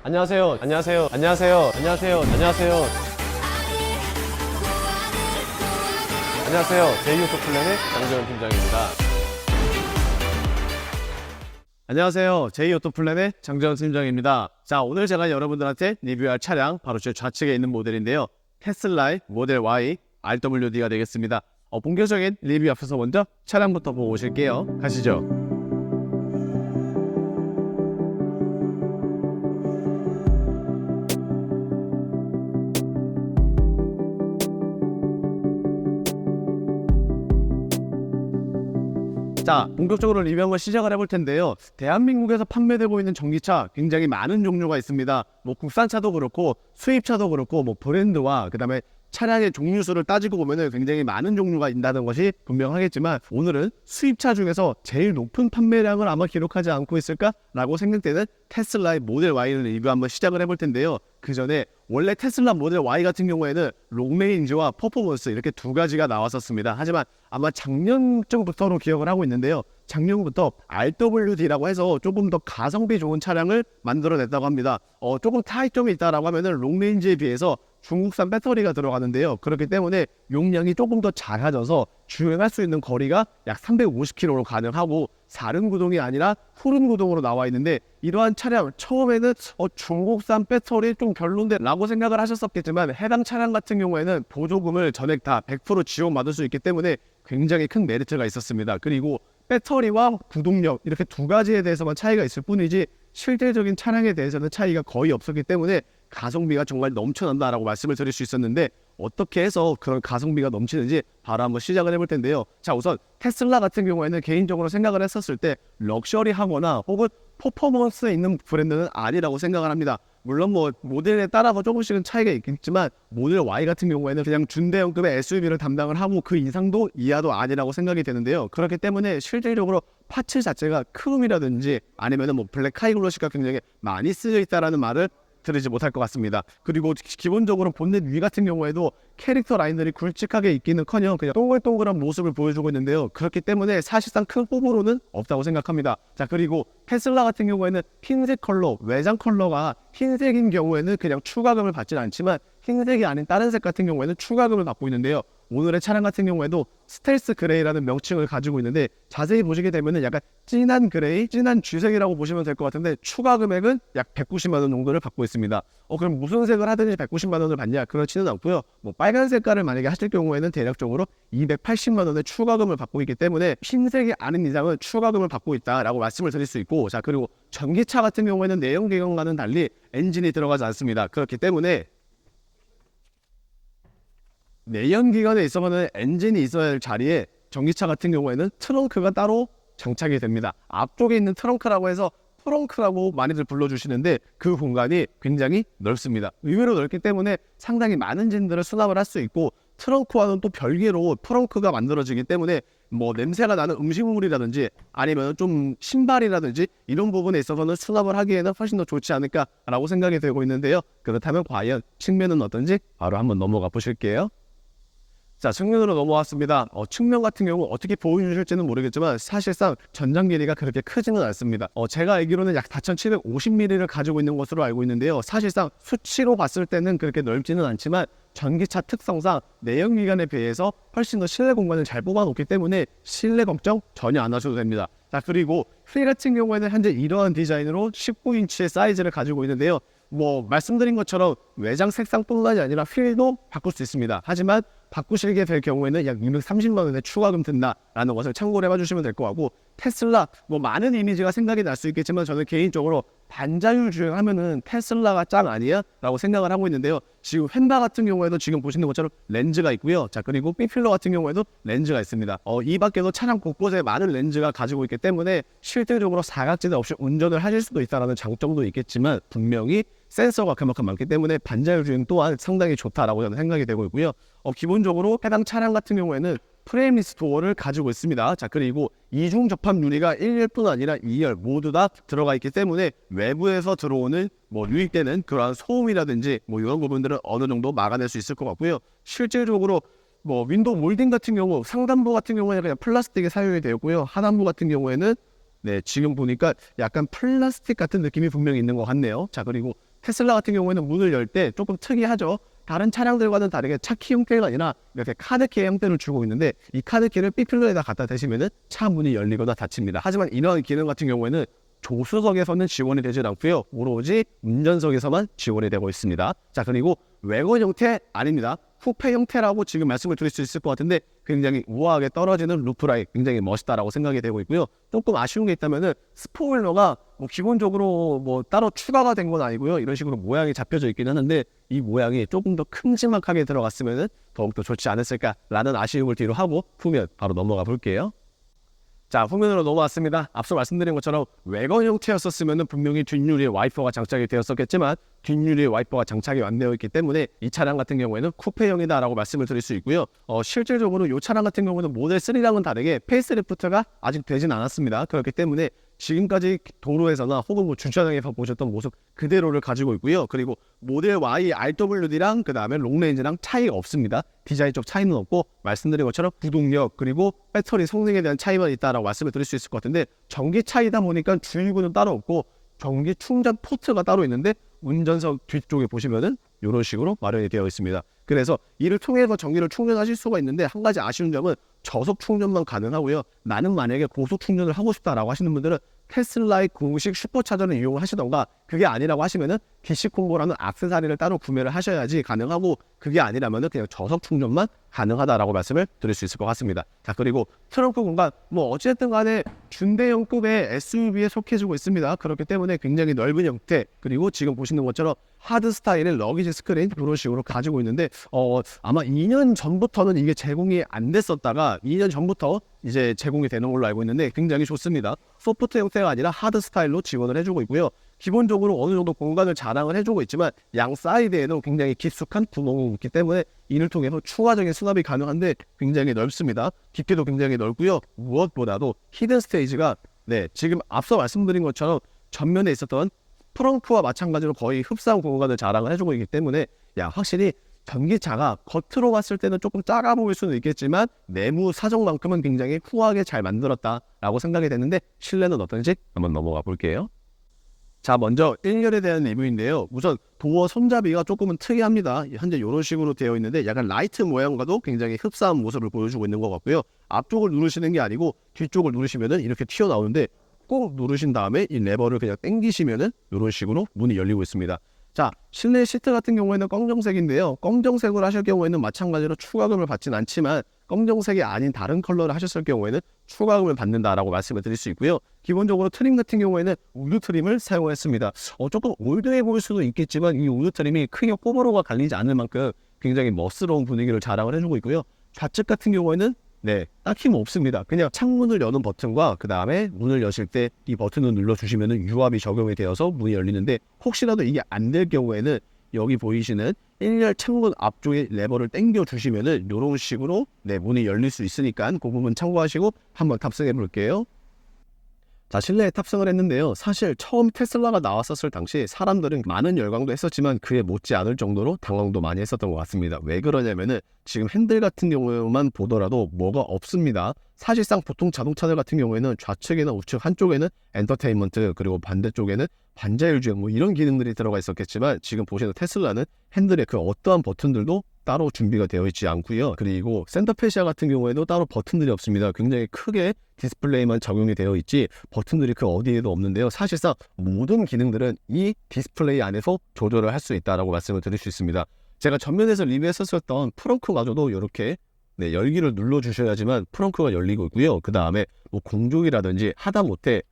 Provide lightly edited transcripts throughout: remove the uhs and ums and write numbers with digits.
안녕하세요. 안녕하세요. 안녕하세요. 안녕하세요. 안녕하세요. 안녕하세요. 제이오토플랜의 장재원 팀장입니다. 안녕하세요. 제이오토플랜의 장재원 팀장입니다. 자, 오늘 제가 여러분들한테 리뷰할 차량 바로 제 좌측에 있는 모델인데요. 테슬라의 모델 Y RWD가 되겠습니다. 본격적인 리뷰 앞서서 먼저 차량부터 보고 오실게요. 가시죠. 자, 본격적으로 리뷰 한번 시작을 해볼 텐데요. 대한민국에서 판매되고 있는 전기차 굉장히 많은 종류가 있습니다. 뭐 국산차도 그렇고 수입차도 그렇고 뭐 브랜드와 그 다음에 차량의 종류수를 따지고 보면은 굉장히 많은 종류가 있다는 것이 분명하겠지만, 오늘은 수입차 중에서 제일 높은 판매량을 아마 기록하지 않고 있을까라고 생각되는 테슬라의 모델 Y를 리뷰 한번 시작을 해볼 텐데요. 그 전에 원래 테슬라 모델 Y 같은 경우에는 롱레인지와 퍼포먼스 이렇게 두 가지가 나왔었습니다. 하지만 아마 작년쯤부터로 기억을 하고 있는데요. 작년부터 RWD라고 해서 조금 더 가성비 좋은 차량을 만들어냈다고 합니다. 조금 차이점이 있다라고 하면은 롱레인지에 비해서 중국산 배터리가 들어가는데요. 그렇기 때문에 용량이 조금 더 작아져서 주행할 수 있는 거리가 약 350km로 가능하고, 사륜 구동이 아니라 후륜 구동으로 나와 있는데, 이러한 차량 처음에는 중국산 배터리 좀 별론데 라고 생각을 하셨었겠지만, 해당 차량 같은 경우에는 보조금을 전액 다 100% 지원받을 수 있기 때문에 굉장히 큰 메리트가 있었습니다. 그리고 배터리와 구동력 이렇게 두 가지에 대해서만 차이가 있을 뿐이지 실질적인 차량에 대해서는 차이가 거의 없었기 때문에 가성비가 정말 넘쳐난다라고 말씀을 드릴 수 있었는데, 어떻게 해서 그런 가성비가 넘치는지 바로 한번 시작을 해볼 텐데요. 자, 우선 테슬라 같은 경우에는 개인적으로 생각을 했었을 때 럭셔리하거나 혹은 퍼포먼스에 있는 브랜드는 아니라고 생각을 합니다. 물론 뭐 모델에 따라서 조금씩은 차이가 있겠지만, 모델 Y 같은 경우에는 그냥 준대형급의 SUV를 담당을 하고 그 이상도 이하도 아니라고 생각이 되는데요. 그렇기 때문에 실질적으로 파츠 자체가 크롬이라든지 아니면은 뭐 블랙 하이글로시가 굉장히 많이 쓰여 있다라는 말을 들으지 못할 것 같습니다. 그리고 기본적으로 본넷 위 같은 경우에도 캐릭터 라인들이 굵직하게 있기는커녕 그냥 동글동글한 모습을 보여주고 있는데요. 그렇기 때문에 사실상 큰 호불호는 없다고 생각합니다. 자, 그리고 테슬라 같은 경우에는 흰색 컬러, 외장 컬러가 흰색인 경우에는 그냥 추가금을 받지는 않지만, 흰색이 아닌 다른 색 같은 경우에는 추가금을 받고 있는데요. 오늘의 차량 같은 경우에도 스텔스 그레이라는 명칭을 가지고 있는데, 자세히 보시게 되면 약간 진한 그레이, 진한 쥐색이라고 보시면 될 것 같은데, 추가 금액은 약 190만 원 정도를 받고 있습니다. 그럼 무슨 색을 하든지 190만 원을 받냐? 그렇지는 않고요. 뭐 빨간 색깔을 만약에 하실 경우에는 대략적으로 280만 원의 추가금을 받고 있기 때문에 흰색이 아닌 이상은 추가금을 받고 있다라고 말씀을 드릴 수 있고, 자, 그리고 전기차 같은 경우에는 내연기관과는 달리 엔진이 들어가지 않습니다. 그렇기 때문에 내연기관에 있어서는 엔진이 있어야 할 자리에 전기차 같은 경우에는 트렁크가 따로 장착이 됩니다. 앞쪽에 있는 트렁크라고 해서 트렁크라고 많이들 불러주시는데, 그 공간이 굉장히 넓습니다. 의외로 넓기 때문에 상당히 많은 짐들을 수납을 할 수 있고, 트렁크와는 또 별개로 트렁크가 만들어지기 때문에 뭐 냄새가 나는 음식물이라든지 아니면 좀 신발이라든지 이런 부분에 있어서는 수납을 하기에는 훨씬 더 좋지 않을까라고 생각이 되고 있는데요. 그렇다면 과연 측면은 어떤지 바로 한번 넘어가 보실게요. 자, 측면으로 넘어왔습니다. 측면 같은 경우 어떻게 보여주실지는 모르겠지만 사실상 전장 길이가 그렇게 크지는 않습니다. 제가 알기로는 약 4750mm를 가지고 있는 것으로 알고 있는데요. 사실상 수치로 봤을 때는 그렇게 넓지는 않지만, 전기차 특성상 내연기관에 비해서 훨씬 더 실내 공간을 잘 뽑아놓기 때문에 실내 걱정 전혀 안 하셔도 됩니다. 자, 그리고 휠 같은 경우에는 현재 이러한 디자인으로 19인치의 사이즈를 가지고 있는데요. 뭐 말씀드린 것처럼 외장 색상뿐만이 아니라 휠도 바꿀 수 있습니다. 하지만 바꾸시게 될 경우에는 약 230만 원의 추가금 든다라는 것을 참고를 해봐주시면 될 것 같고, 테슬라 뭐 많은 이미지가 생각이 날 수 있겠지만, 저는 개인적으로 반자율 주행하면은 테슬라가 짱 아니야? 라고 생각을 하고 있는데요. 지금 휀바 같은 경우에도 지금 보시는 것처럼 렌즈가 있고요. 자, 그리고 B필러 같은 경우에도 렌즈가 있습니다. 이 밖에도 차량 곳곳에 많은 렌즈가 가지고 있기 때문에 실질적으로 사각지대 없이 운전을 하실 수도 있다는 장점도 있겠지만, 분명히 센서가 그만큼 많기 때문에 반자율 주행 또한 상당히 좋다라고 저는 생각이 되고 있고요. 기본적으로 해당 차량 같은 경우에는 프레임리스 도어를 가지고 있습니다. 자, 그리고 이중 접합 유리가 1열뿐 아니라 2열 모두 다 들어가 있기 때문에 외부에서 들어오는 뭐 유입되는 그러한 소음이라든지 뭐 이런 부분들은 어느 정도 막아낼 수 있을 것 같고요. 실질적으로 뭐 윈도우 몰딩 같은 경우 상단부 같은 경우에는 그냥 플라스틱이 사용이 되었고요. 하단부 같은 경우에는 지금 보니까 약간 플라스틱 같은 느낌이 분명히 있는 것 같네요. 자, 그리고 테슬라 같은 경우에는 문을 열 때 조금 특이하죠. 다른 차량들과는 다르게 차키 형태가 아니라 이렇게 카드키 형태를 주고 있는데 이 카드키를 B필러에다 갖다 대시면은 차 문이 열리거나 닫힙니다. 하지만 이러한 기능 같은 경우에는 조수석에서는 지원이 되질 않고요. 오로지 운전석에서만 지원이 되고 있습니다. 자, 그리고 외관 형태 아닙니다. 쿠페 형태라고 지금 말씀을 드릴 수 있을 것 같은데 굉장히 우아하게 떨어지는 루프라인 굉장히 멋있다라고 생각이 되고 있고요. 조금 아쉬운 게 있다면은 스포일러가 기본적으로 따로 추가가 된 건 아니고요. 이런 식으로 모양이 잡혀져 있긴 하는데 이 모양이 조금 더 큼지막하게 들어갔으면은 더욱더 좋지 않았을까라는 아쉬움을 뒤로 하고 후면 바로 넘어가 볼게요. 자, 후면으로 넘어왔습니다. 앞서 말씀드린 것처럼 외관 형태였었으면 분명히 뒷유리에 와이퍼가 장착이 되었었겠지만 뒷유리에 와이퍼가 장착이 안 되어 있기 때문에 이 차량 같은 경우에는 쿠페형이다라고 말씀을 드릴 수 있고요. 실질적으로 이 차량 같은 경우는 모델 3랑은 다르게 페이스리프트가 아직 되진 않았습니다. 그렇기 때문에 지금까지 도로에서나 혹은 주차장에서 보셨던 모습 그대로를 가지고 있고요. 그리고 모델 Y RWD랑 그 다음에 롱레인지랑 차이가 없습니다. 디자인적 차이는 없고 말씀드린 것처럼 구동력 그리고 배터리 성능에 대한 차이만 있다라고 말씀을 드릴 수 있을 것 같은데 전기 차이다 보니까 주유구는 따로 없고 전기 충전 포트가 따로 있는데 운전석 뒤쪽에 보시면은 이런 식으로 마련이 되어 있습니다. 그래서 이를 통해서 전기를 충전하실 수가 있는데 한 가지 아쉬운 점은 저속 충전만 가능하고요. 나는 만약에 고속 충전을 하고 싶다라고 하시는 분들은 테슬라의 공식 슈퍼차저를 이용을 하시던가 그게 아니라고 하시면은 DC 콤보라는 액세서리를 따로 구매를 하셔야지 가능하고 그게 아니라면은 그냥 저속 충전만 가능하다라고 말씀을 드릴 수 있을 것 같습니다. 자, 그리고 트렁크 공간 어쨌든 간에 준대형급의 SUV에 속해지고 있습니다. 그렇기 때문에 굉장히 넓은 형태 그리고 지금 보시는 것처럼 하드 스타일의 러기지 스크린 이런 식으로 가지고 있는데 아마 2년 전부터는 이게 제공이 안 됐었다가 2년 전부터 이제 제공이 되는 걸로 알고 있는데 굉장히 좋습니다. 소프트 형태가 아니라 하드 스타일로 지원을 해주고 있고요. 기본적으로 어느 정도 공간을 자랑을 해주고 있지만 양 사이드에도 굉장히 깊숙한 구멍이 있기 때문에 이를 통해서 추가적인 수납이 가능한데 굉장히 넓습니다. 깊이도 굉장히 넓고요. 무엇보다도 히든 스테이지가 지금 앞서 말씀드린 것처럼 전면에 있었던 트렁크와 마찬가지로 거의 흡사한 공간을 자랑을 해주고 있기 때문에 확실히 전기차가 겉으로 봤을 때는 조금 작아 보일 수는 있겠지만 내부 사정만큼은 굉장히 후하게 잘 만들었다라고 생각이 되는데 실내는 어떤지 한번 넘어가 볼게요. 자, 먼저 1열에 대한 리뷰인데요. 우선 도어 손잡이가 조금은 특이합니다. 현재 이런 식으로 되어 있는데 약간 라이트 모양과도 굉장히 흡사한 모습을 보여주고 있는 것 같고요. 앞쪽을 누르시는 게 아니고 뒤쪽을 누르시면은 이렇게 튀어나오는데 꼭 누르신 다음에 이 레버를 그냥 당기시면은 이런 식으로 문이 열리고 있습니다. 자, 실내 시트 같은 경우에는 검정색인데요. 검정색으로 하실 경우에는 마찬가지로 추가금을 받진 않지만 검정색이 아닌 다른 컬러를 하셨을 경우에는 추가금을 받는다라고 말씀을 드릴 수 있고요. 기본적으로 트림 같은 경우에는 우드 트림을 사용했습니다. 조금 올드해 보일 수도 있겠지만 이 우드 트림이 크게 호불호가 갈리지 않을 만큼 굉장히 멋스러운 분위기를 자랑을 해주고 있고요. 좌측 같은 경우에는 딱히 없습니다. 그냥 창문을 여는 버튼과 그 다음에 문을 여실 때 이 버튼을 눌러주시면 유압이 적용이 되어서 문이 열리는데 혹시라도 이게 안 될 경우에는 여기 보이시는 1열 창문 앞쪽에 레버를 당겨 주시면은 이런 식으로 문이 열릴 수 있으니까 그 부분 참고하시고 한번 탑승해 볼게요. 자, 실내에 탑승을 했는데요. 사실 처음 테슬라가 나왔었을 당시 사람들은 많은 열광도 했었지만 그에 못지 않을 정도로 당황도 많이 했었던 것 같습니다. 왜 그러냐면은 지금 핸들 같은 경우만 보더라도 뭐가 없습니다. 사실상 보통 자동차들 같은 경우에는 좌측이나 우측 한쪽에는 엔터테인먼트 그리고 반대쪽에는 반자율 주행 이런 기능들이 들어가 있었겠지만 지금 보시는 테슬라는 핸들에 그 어떠한 버튼들도 따로 준비가 되어 있지 않고요. 그리고 센터페시아 같은 경우에도 따로 버튼들이 없습니다. 굉장히 크게 디스플레이만 적용이 되어 있지 버튼들이 그 어디에도 없는데요. 사실상 모든 기능들은 이 디스플레이 안에서 조절을 할 수 있다라고 말씀을 드릴 수 있습니다. 제가 전면에서 리뷰했었던 프렁크마저도 이렇게 열기를 눌러주셔야지만 프렁크가 열리고 있고요. 그 다음에 공조기라든지 하다못해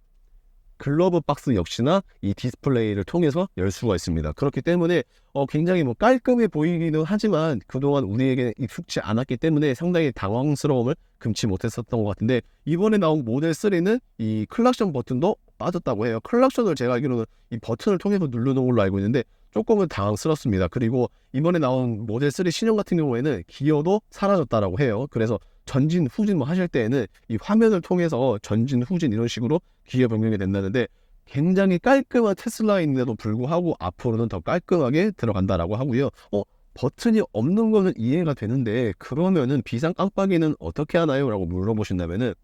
글러브 박스 역시나 이 디스플레이를 통해서 열 수가 있습니다. 그렇기 때문에 굉장히 깔끔해 보이기는 하지만 그동안 우리에게 익숙치 않았기 때문에 상당히 당황스러움을 금치 못했었던 것 같은데 이번에 나온 모델 3는 이 클락션 버튼도 빠졌다고 해요. 클락션을 제가 알기로는 이 버튼을 통해서 누르는 걸로 알고 있는데 조금은 당황스럽습니다. 그리고 이번에 나온 모델 3 신형 같은 경우에는 기어도 사라졌다라고 해요. 그래서 전진, 후진 하실 때에는 이 화면을 통해서 전진, 후진 이런 식으로 기어 변경이 된다는데 굉장히 깔끔한 테슬라인데도 불구하고 앞으로는 더 깔끔하게 들어간다라고 하고요. 버튼이 없는 거는 이해가 되는데 그러면은 비상 깜빡이는 어떻게 하나요? 라고 물어보신다면은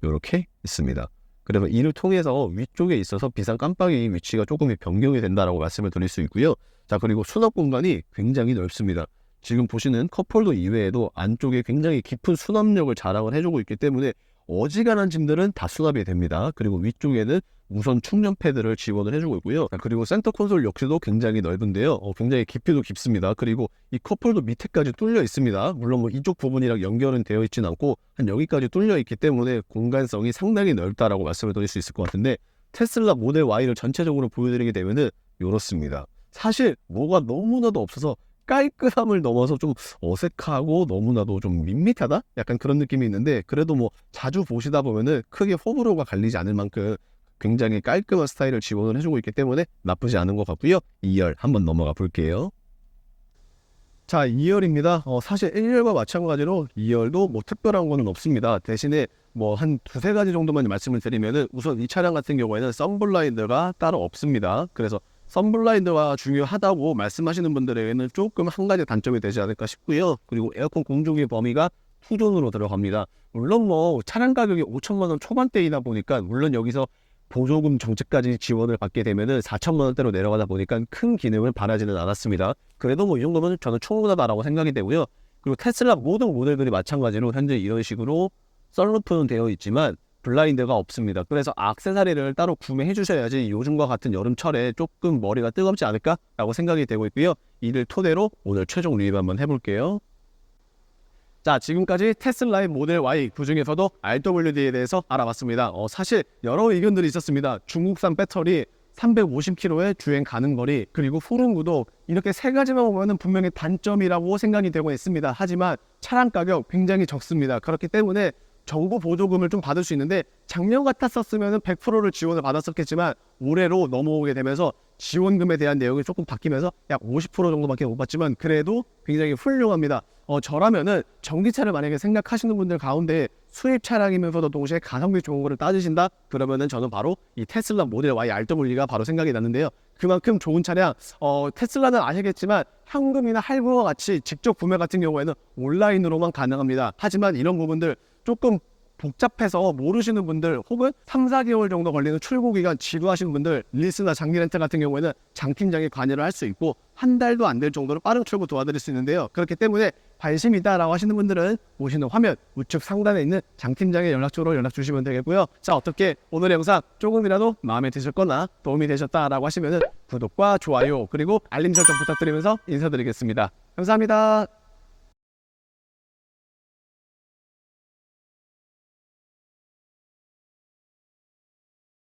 이렇게 있습니다. 그래서 이를 통해서 위쪽에 있어서 비상 깜빡이 위치가 조금 변경이 된다라고 말씀을 드릴 수 있고요. 자, 그리고 수납 공간이 굉장히 넓습니다. 지금 보시는 컵홀더 이외에도 안쪽에 굉장히 깊은 수납력을 자랑을 해주고 있기 때문에 어지간한 짐들은 다 수납이 됩니다. 그리고 위쪽에는 무선 충전 패드를 지원을 해주고 있고요. 그리고 센터 콘솔 역시도 굉장히 넓은데요. 굉장히 깊이도 깊습니다. 그리고 이 컵홀더 밑에까지 뚫려 있습니다. 물론 뭐 이쪽 부분이랑 연결은 되어 있진 않고 한 여기까지 뚫려 있기 때문에 공간성이 상당히 넓다라고 말씀을 드릴 수 있을 것 같은데, 테슬라 모델 Y를 전체적으로 보여드리게 되면은 이렇습니다. 사실 뭐가 너무나도 없어서 깔끔함을 넘어서 좀 어색하고 너무나도 좀 밋밋하다? 약간 그런 느낌이 있는데, 그래도 뭐 자주 보시다 보면은 크게 호불호가 갈리지 않을 만큼 굉장히 깔끔한 스타일을 지원을 해주고 있기 때문에 나쁘지 않은 것 같고요. 2열 한번 넘어가 볼게요. 자, 2열입니다. 사실 1열과 마찬가지로 2열도 뭐 특별한 거는 없습니다. 대신에 뭐 한 두세 가지 정도만 말씀을 드리면은, 우선 이 차량 같은 경우에는 선블라인드가 따로 없습니다. 그래서 선블라인드가 중요하다고 말씀하시는 분들에게는 조금 한 가지 단점이 되지 않을까 싶고요. 그리고 에어컨 공조기 범위가 2존으로 들어갑니다. 물론 뭐 차량 가격이 5천만 원 초반대이다 보니까, 물론 여기서 보조금 정책까지 지원을 받게 되면은 4천만 원대로 내려가다 보니까 큰 기능을 바라지는 않았습니다. 그래도 뭐 이 정도면 저는 충분하다라고 생각이 되고요. 그리고 테슬라 모든 모델들이 마찬가지로 현재 이런 식으로 썬루프는 되어 있지만 블라인드가 없습니다. 그래서 액세서리를 따로 구매해 주셔야지 요즘과 같은 여름철에 조금 머리가 뜨겁지 않을까라고 생각이 되고 있고요. 이를 토대로 오늘 최종 리뷰 한번 해볼게요. 자, 지금까지 테슬라의 모델 Y, 그중에서도 RWD에 대해서 알아봤습니다. 사실 여러 의견들이 있었습니다. 중국산 배터리, 350km의 주행 가능 거리, 그리고 후륜 구독, 이렇게 세 가지만 보면 분명히 단점이라고 생각이 되고 있습니다. 하지만 차량 가격 굉장히 적습니다. 그렇기 때문에 정부 보조금을 좀 받을 수 있는데, 작년 같았었으면 100%를 지원을 받았었겠지만 올해로 넘어오게 되면서 지원금에 대한 내용이 조금 바뀌면서 약 50% 정도밖에 못 받지만 그래도 굉장히 훌륭합니다. 저라면은 전기차를 만약에 생각하시는 분들 가운데 수입 차량이면서도 동시에 가성비 좋은 거를 따지신다? 그러면은 저는 바로 이 테슬라 모델 Y RW가 바로 생각이 났는데요. 그만큼 좋은 차량, 테슬라는 아시겠지만 현금이나 할부와 같이 직접 구매 같은 경우에는 온라인으로만 가능합니다. 하지만 이런 부분들 조금 복잡해서 모르시는 분들, 혹은 3, 4개월 정도 걸리는 출고 기간 지루하신 분들, 리스나 장기 렌트 같은 경우에는 장팀장이 관여를 할 수 있고 한 달도 안 될 정도로 빠른 출고 도와드릴 수 있는데요. 그렇기 때문에 관심 있다라고 하시는 분들은 보시는 화면 우측 상단에 있는 장팀장의 연락처로 연락 주시면 되겠고요. 자, 어떻게 오늘의 영상 조금이라도 마음에 드셨거나 도움이 되셨다라고 하시면 구독과 좋아요, 그리고 알림 설정 부탁드리면서 인사드리겠습니다. 감사합니다.